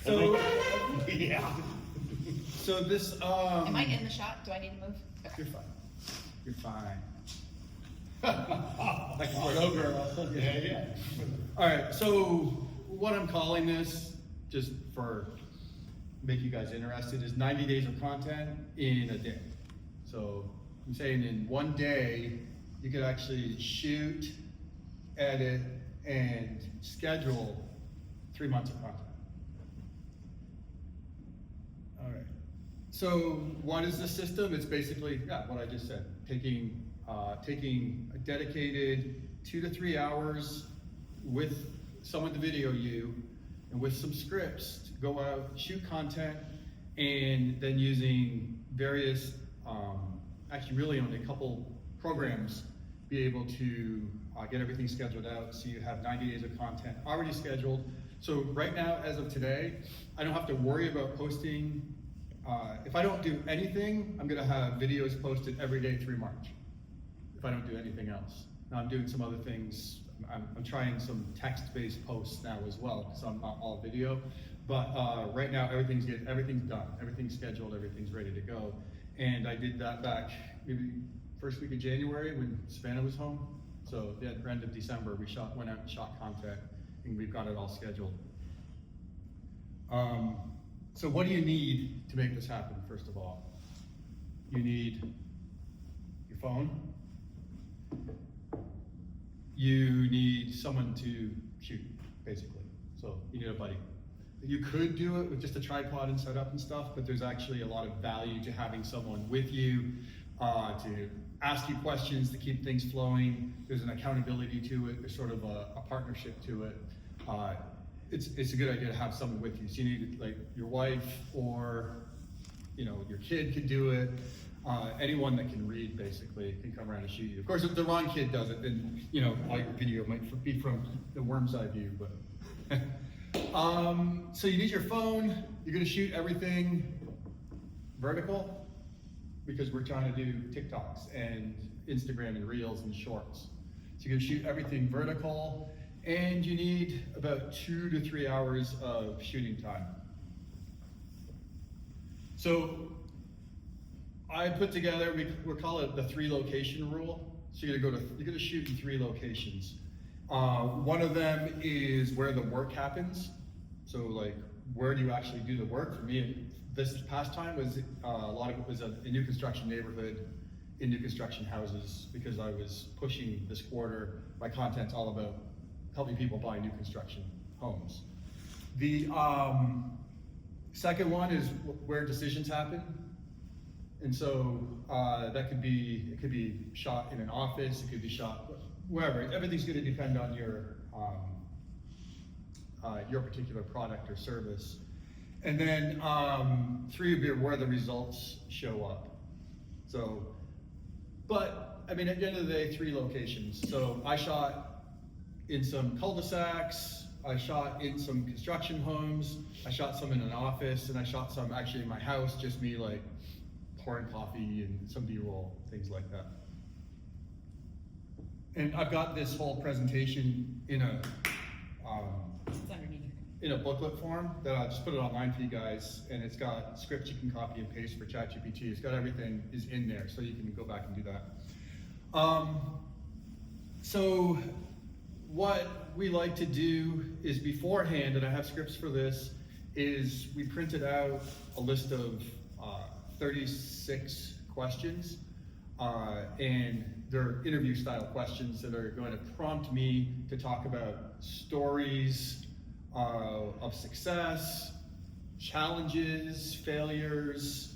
So, Yeah. so this, Am I in the shot? Do I need to move? Okay. You're fine. You're fine. Like, no girl. Yeah, yeah. All right, so what I'm calling this, just for make you guys interested, is 90 days of content in a day. So I'm saying in one day, you could actually shoot, edit, and schedule 3 months of content. All right. So what is the system? It's basically, yeah, what I just said, taking a dedicated 2 to 3 hours with someone to video you and with some scripts to go out, shoot content, and then using various, actually really only a couple programs, be able to get everything scheduled out so you have 90 days of content already scheduled. So right now, as of today, I don't have to worry about posting. If I don't do anything, I'm gonna have videos posted every day through March, if I don't do anything else. Now I'm doing some other things. I'm trying some text-based posts now as well, because I'm not all video. But right now, everything's good, everything's done, everything's scheduled, everything's ready to go. And I did that back maybe first week of January when Savannah was home. So yeah, at the end of December, we went out and shot content, and we've got it all scheduled. So what do you need to make this happen, first of all? You need your phone. You need someone to shoot, basically. So you need a buddy. You could do it with just a tripod and setup and stuff, but there's actually a lot of value to having someone with you to ask you questions, to keep things flowing. There's an accountability to it. There's sort of a partnership to it. It's a good idea to have someone with you. So you need like your wife, or your kid could do it. Anyone that can read basically can come around and shoot you. Of course, if the wrong kid does it, then all your video might be from the worm's eye view. But so you need your phone. You're gonna shoot everything vertical because we're trying to do TikToks and Instagram and Reels and Shorts. So you're gonna shoot everything vertical, and you need about 2 to 3 hours of shooting time. So I put together, we call it the 3 location rule. So you're gonna shoot in 3 locations. One of them is where the work happens. So like, where do you actually do the work? For me, this past time was, a lot of it was a new construction neighborhood, in new construction houses, because I was pushing this quarter. My content's all about helping people buy new construction homes. The second one is where decisions happen. And so it could be shot in an office, it could be shot wherever. Everything's gonna depend on your particular product or service. And then 3 would be where the results show up. So, but I mean, at the end of the day, 3 locations. So I shot in some cul-de-sacs, I shot in some construction homes, I shot some in an office, and I shot some actually in my house, just me like pouring coffee and some B-roll, things like that. And I've got this whole presentation in a It's underneath your. in a booklet form that I just put it online for you guys, and it's got scripts you can copy and paste for ChatGPT. It's got everything is in there, so you can go back and do that. So what we like to do is beforehand, and I have scripts for this, is we printed out a list of 36 questions, and they're interview style questions that are going to prompt me to talk about stories of success, challenges, failures,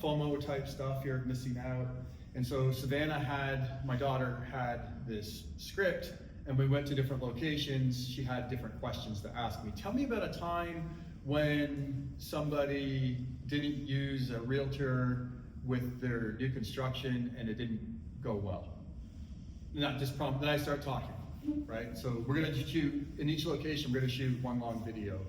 FOMO type stuff, fear of missing out. And so Savannah my daughter had this script, and we went to different locations. She had different questions to ask me. Tell me about a time when somebody didn't use a realtor with their new construction and it didn't go well. Not just prompt, then I start talking, right? So we're gonna shoot, in each location, we're gonna shoot one long video,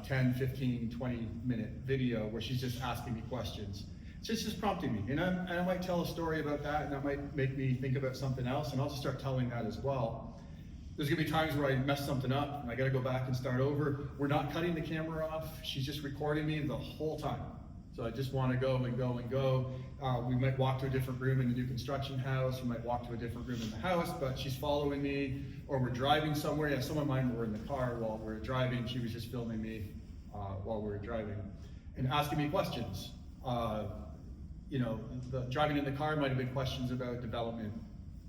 10, 15, 20-minute video where she's just asking me questions. It's just prompting me, and I might tell a story about that, and that might make me think about something else, and I'll just start telling that as well. there's gonna be times where I mess something up and I gotta go back and start over. We're not cutting the camera off. She's just recording me the whole time. So I just wanna go and go and go. We might walk to a different room in the new construction house. We might walk to a different room in the house, but she's following me, or we're driving somewhere. Yeah, some of mine were in the car while we were driving. She was just filming me while we were driving and asking me questions. You know, the driving in the car might have been questions about development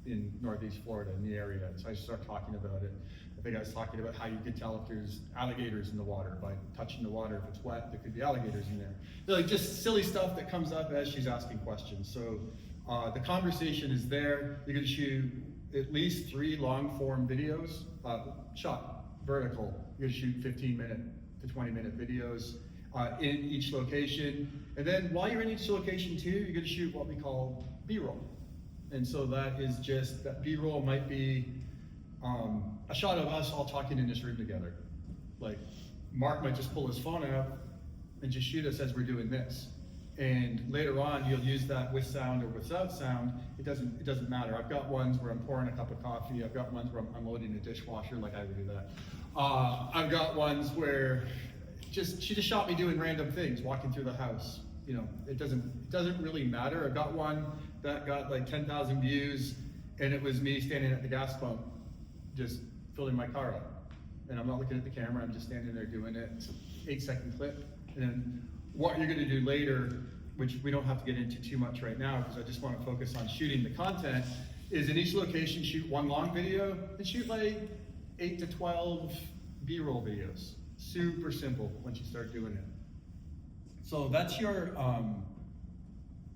in Northeast Florida, in the area. So I started talking about it. I think I was talking about how you could tell if there's alligators in the water by touching the water. If it's wet, there could be alligators in there. So like just silly stuff that comes up as she's asking questions. So the conversation is there. You're gonna shoot at least 3 long form videos, shot vertical. You're gonna shoot 15-minute to 20-minute videos in each location. And then while you're in each location too, you're gonna shoot what we call B-roll. And so that is just, that B-roll might be a shot of us all talking in this room together. Like Mark might just pull his phone out and just shoot us as we're doing this. And later on, you'll use that with sound or without sound. It doesn't matter. I've got ones where I'm pouring a cup of coffee. I've got ones where I'm unloading a dishwasher, like I would do that. I've got ones where she just shot me doing random things, walking through the house. You know, it doesn't really matter. I got one that got like 10,000 views, and it was me standing at the gas pump, just filling my car up. And I'm not looking at the camera, I'm just standing there doing it. It's an 8-second clip. And then what you're gonna do later, which we don't have to get into too much right now, because I just wanna focus on shooting the content, is in each location, shoot 1 long video, and shoot like 8 to 12 B-roll videos. Super simple once you start doing it. So that's your,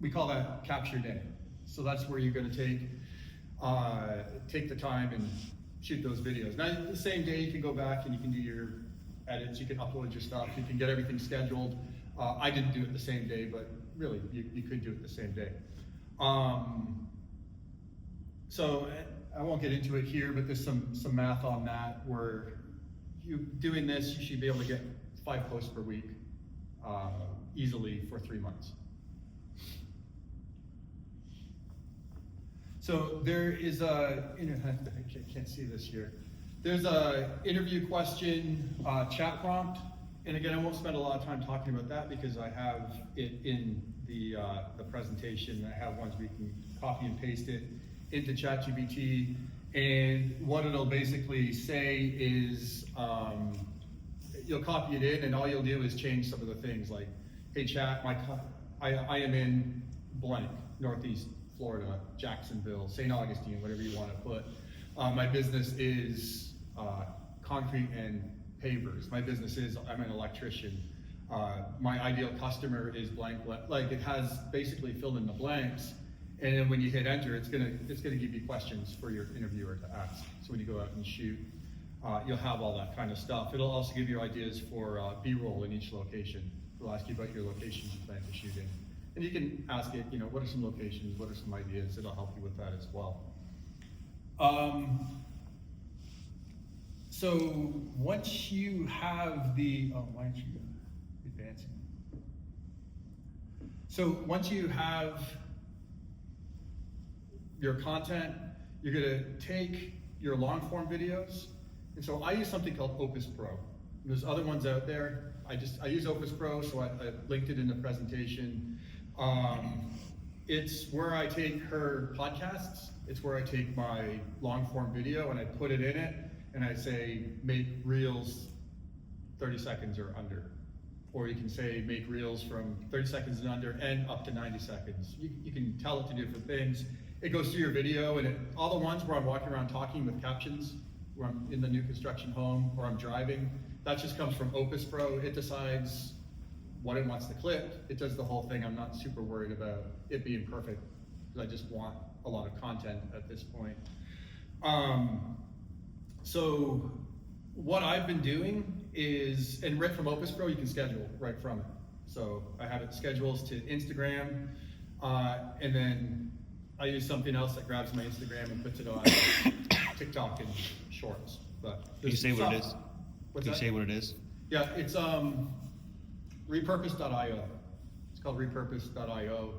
we call that capture day. So that's where you're gonna take the time and shoot those videos. Now, the same day you can go back and you can do your edits, you can upload your stuff, you can get everything scheduled. I didn't do it the same day, but really, you could do it the same day. So I won't get into it here, but there's some math on that where you doing this, you should be able to get 5 posts per week easily for 3 months. So there is I can't see this here. There's a interview question chat prompt, and again, I won't spend a lot of time talking about that because I have it in the presentation. I have ones we can copy and paste it into ChatGPT, and what it'll basically say is you'll copy it in, and all you'll do is change some of the things like, hey chat, I am in blank, Northeast Florida, Jacksonville, St. Augustine, whatever you want to put. My business is concrete and pavers. My business is, I'm an electrician. My ideal customer is blank, like it has basically fill in the blanks. And then when you hit enter, it's gonna give you questions for your interviewer to ask. So when you go out and shoot, you'll have all that kind of stuff. It'll also give you ideas for B-roll in each location. It'll ask you about your locations you plan to shoot in. And you can ask it, you know, what are some locations, what are some ideas? It'll help you with that as well. So once you have the, why aren't you advancing? So once you have your content, you're gonna take your long form videos. And so I use something called Opus Pro. There's other ones out there. I use Opus Pro, so I linked it in the presentation. It's where I take her podcasts, it's where I take my long form video and I put it in it and I say, make reels 30 seconds or under. Or you can say, make reels from 30 seconds and under and up to 90 seconds. You can tell it to do different things. It goes through your video, and all the ones where I'm walking around talking with captions, where I'm in the new construction home or I'm driving, that just comes from Opus Pro. It decides what it wants to clip. It does the whole thing. I'm not super worried about it being perfect because I just want a lot of content at this point. So what I've been doing is, and right from Opus Pro, you can schedule right from it. So I have it schedules to Instagram, and then I use something else that grabs my Instagram and puts it on TikTok and Shorts. But Can you say what it is? What's Can you that? say what it is? Yeah, it's repurpose.io. It's called repurpose.io.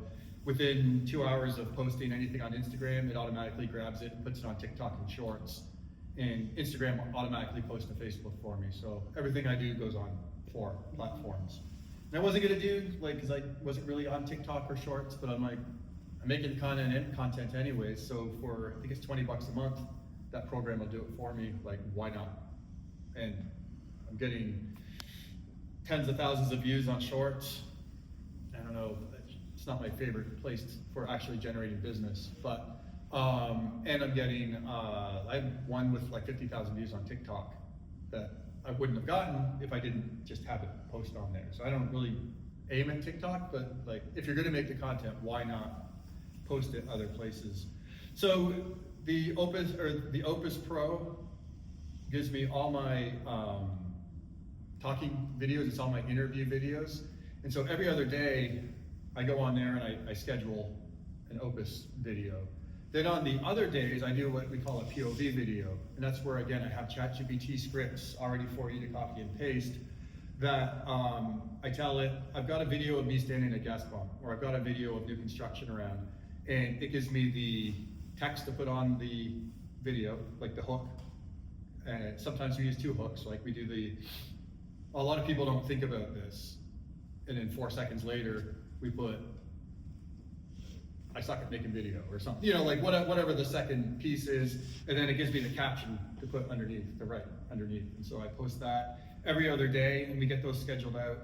Within 2 hours of posting anything on Instagram, it automatically grabs it and puts it on TikTok and Shorts. and Instagram automatically posts to Facebook for me. So everything I do goes on 4 platforms. And I wasn't gonna do, like, cause I wasn't really on TikTok or Shorts, but I'm like, I'm making content anyways, so for, I think it's $20 a month, that program will do it for me, like, why not? And I'm getting tens of thousands of views on Shorts. I don't know, it's not my favorite place for actually generating business, but, and I'm getting, I have one with like 50,000 views on TikTok that I wouldn't have gotten if I didn't just have it posted on there. So I don't really aim at TikTok, but like, if you're gonna make the content, why not post it other places? So the Opus Pro gives me all my talking videos, it's all my interview videos. And so every other day, I go on there and I schedule an Opus video. Then on the other days, I do what we call a POV video. And that's where, again, I have ChatGPT scripts already for you to copy and paste that I tell it, I've got a video of me standing at a gas pump, or I've got a video of new construction around, and it gives me the text to put on the video, like the hook. And sometimes we use 2 hooks, like we do a lot of people don't think about this. And then 4 seconds later, we put, I suck at making video or something, you know, like whatever the second piece is, and then it gives me the caption to put underneath, to write underneath. And so I post that every other day, and we get those scheduled out.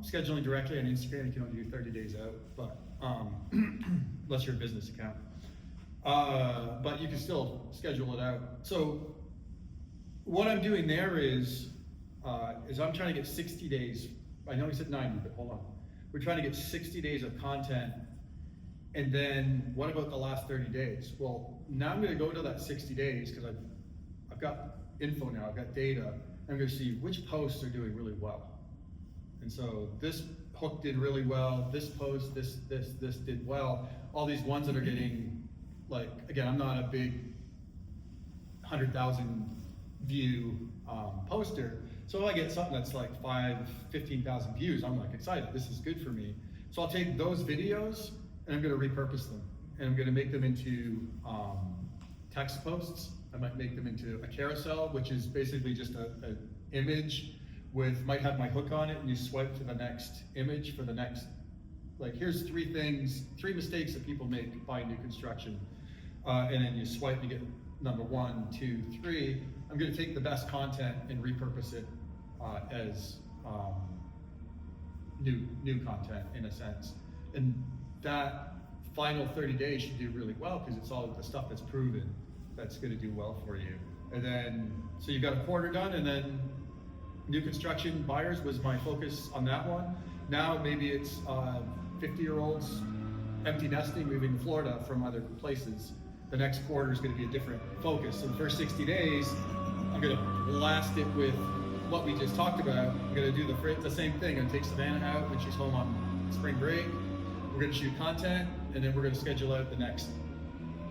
Scheduling directly on Instagram, you can only do 30 days out, but unless you're a business account. But you can still schedule it out. So what I'm doing there is I'm trying to get 60 days. I know we said 90, but hold on. We're trying to get 60 days of content. And then what about the last 30 days? Well, now I'm gonna go to that 60 days because I've got info now, I've got data. I'm gonna see which posts are doing really well. And so this hook did really well, this post, this did well. All these ones that are getting, like, again, I'm not a big 100,000 view poster. So if I get something that's like 15,000 views, I'm like excited, this is good for me. So I'll take those videos and I'm gonna repurpose them. And I'm gonna make them into text posts. I might make them into a carousel, which is basically just an image with, might have my hook on it, and you swipe to the next image for the next, like, here's 3 mistakes that people make buying new construction. And then you swipe to get number 1, 2, 3. I'm gonna take the best content and repurpose it as new content in a sense. And that final 30 days should do really well because it's all the stuff that's proven that's gonna do well for you. And then, so you've got a quarter done, and then new construction buyers was my focus on that one. Now maybe it's 50-year-olds empty nesting, moving to Florida from other places. The next quarter is gonna be a different focus. So the first 60 days, I'm gonna blast it with what we just talked about. I'm gonna do the same thing. I'm gonna take Savannah out when she's home on spring break. We're gonna shoot content, and then we're gonna schedule out the next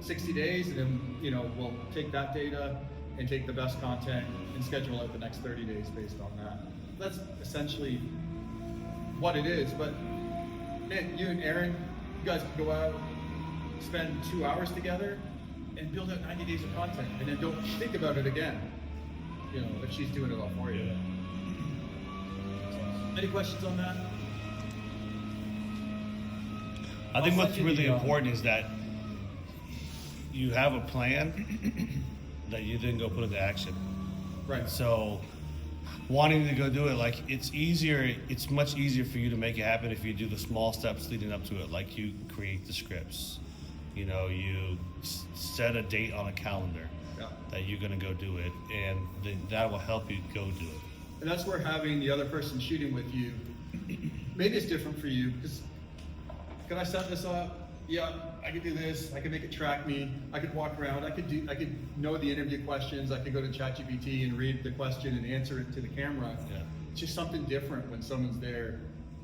60 days, and then, you know, we'll take that data and take the best content and schedule out the next 30 days based on that. That's essentially what it is. But man, you and Aaron, you guys can go out, spend 2 hours together, and build out 90 days of content, and then don't think about it again. You know, if she's doing it all for you. Any questions on that? I think I'll what's send you really the, important is that you have a plan that you then go put into action. Right. So wanting to go do it, like, it's much easier for you to make it happen if you do the small steps leading up to it. Like, you create the scripts, you know, you set a date on a calendar that you're gonna go do it, and then that will help you go do it. And that's where having the other person shooting with you, maybe it's different for you, because can I set this up? Yeah, I could do this, I could make it track me, I could walk around, I could know the interview questions, I could go to ChatGPT and read the question and answer it to the camera. Yeah. It's just something different when someone's there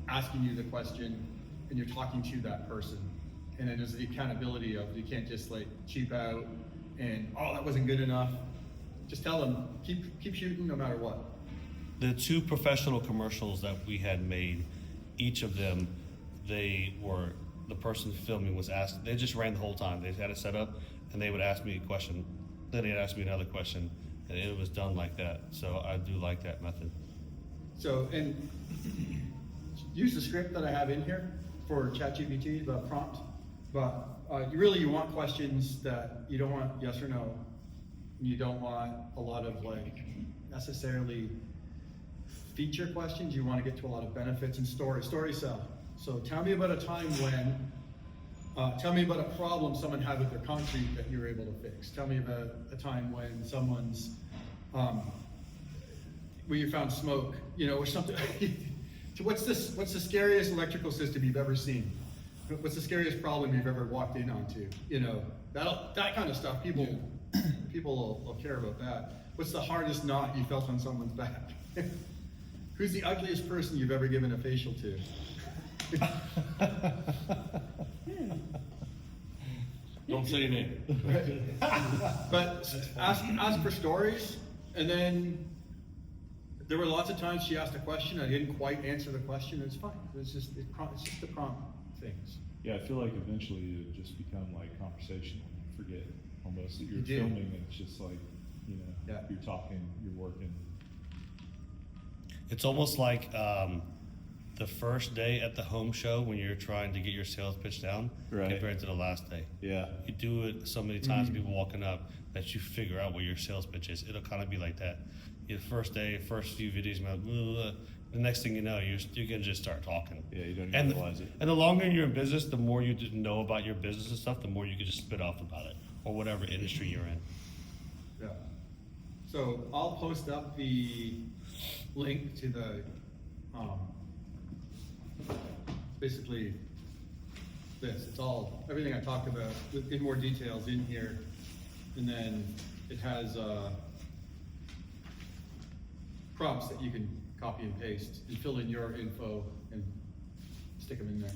asking you the question and you're talking to that person. And then there's the accountability of, you can't just like cheap out and, oh, that wasn't good enough. Just tell them, keep shooting no matter what. The 2 professional commercials that we had made, each of them, the person filming was asked, they just ran the whole time. They had it set up, and they would ask me a question then he'd ask me another question, and it was done like that. So I do like that method. So, and use the script that I have in here for ChatGPT, the prompt, but you want questions that you don't want yes or no. You don't want a lot of like necessarily feature questions. You want to get to a lot of benefits and story sell. So tell me about a time when, tell me about a problem someone had with their concrete that you were able to fix. Tell me about a time when someone's, where you found smoke, or something. So what's the scariest electrical system you've ever seen? What's the scariest problem you've ever walked in onto? That kind of stuff. People will care about that. What's the hardest knot you felt on someone's back? Who's the ugliest person you've ever given a facial to? Don't say your name. But ask for stories, and then there were lots of times she asked a question, I didn't quite answer the question, it's fine. It's just the prompt things. Yeah, I feel like eventually it just become like conversational. You forget almost that you're You do. filming, and it's just like, Yeah. you're talking, you're working. It's almost like the first day at the home show when you're trying to get your sales pitch down Right. compared to the last day. Yeah. You do it so many times, people walking up, that you figure out what your sales pitch is. It'll kind of be like that. The first day, first few videos, the next thing you know, you can just start talking. Yeah, you don't even And, realize it. and the longer you're in business, the more you know about your business and stuff, the more you can just spit off about it, or whatever industry you're in. Yeah. So I'll post up the link to the, basically this. It's all, everything I talked about in more details in here. And then it has prompts that you can copy and paste and fill in your info and stick them in there.